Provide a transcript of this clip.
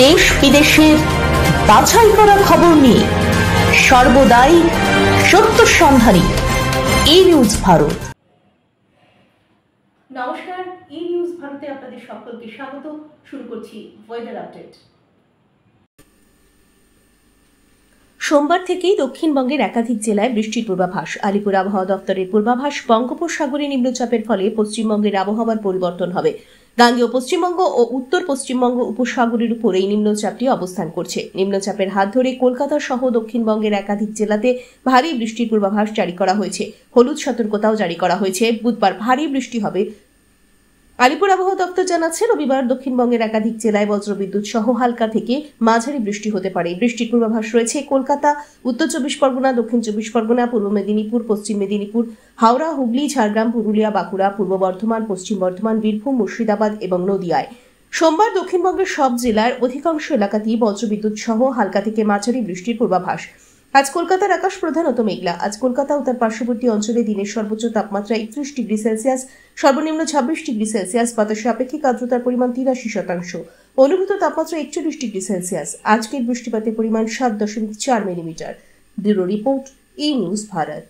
দেশ বিদেশের বাছাই করা খবর নিয়ে সর্বদাই সত্য সন্ধানী ই নিউজ ভারত। নমস্কার, ই নিউজ ভারতে আপনাদের সকলকে স্বাগত। শুরু করছি ওয়েদার আপডেট। সোমবার থেকেই দক্ষিণবঙ্গের একাধিক জেলায় বৃষ্টির পূর্বাভাস। আলিপুর আবহাওয়া দপ্তরের পূর্বাভাস, বঙ্গোপসাগরে নিম্নচাপের ফলে পশ্চিমবঙ্গের আবহাওয়ার পরিবর্তন হবে। গাঙ্গেয় পশ্চিমবঙ্গ ও উত্তর পশ্চিমবঙ্গ উপসাগরের উপর এই নিম্নচাপটি অবস্থান করছে। নিম্নচাপের হাত ধরে কলকাতা সহ দক্ষিণবঙ্গের একাধিক জেলাতে ভারী বৃষ্টির পূর্বাভাস জারি করা হয়েছে। হলুদ সতর্কতাও জারি করা হয়েছে। বুধবার ভারী বৃষ্টি হবে। আলিপুর আবহাওয়া দপ্তর জানাচ্ছে, রবিবার দক্ষিণবঙ্গের একাধিক জেলায় বজ্রবিদ্যুৎ সহ হালকা থেকে মাঝারি বৃষ্টি হতে পারে। বৃষ্টির পূর্বাভাস রয়েছে কলকাতা, উত্তর চব্বিশ পরগনা, দক্ষিণ চব্বিশ পরগনা, পূর্ব মেদিনীপুর, পশ্চিম মেদিনীপুর, হাওড়া, হুগলি, ঝাড়গ্রাম, পুরুলিয়া, বাঁকুড়া, পূর্ব বর্ধমান, পশ্চিম বর্ধমান, বীরভূম, মুর্শিদাবাদ এবং নদিয়ায়। সোমবার দক্ষিণবঙ্গের সব জেলার অধিকাংশ এলাকাতেই বজ্রবিদ্যুৎ সহ হালকা থেকে মাঝারি বৃষ্টির পূর্বাভাস। আজ কলকাতার আকাশ প্রধানত মেঘলা। আজ কলকাতা ও তার পার্শ্ববর্তী অঞ্চলে দিনের সর্বোচ্চ তাপমাত্রা 31 ডিগ্রি সেলসিয়াস, সর্বনিম্ন 26 ডিগ্রি সেলসিয়াস। বাতাসে আপেক্ষিক আর্দ্রতার পরিমাণ 83%, অনুভূত তাপমাত্রা 41 ডিগ্রি সেলসিয়াস। আজকের বৃষ্টিপাতের পরিমাণ 7.4 মিলিমিটার। ব্যুরো রিপোর্ট, ই নিউজ ভারত।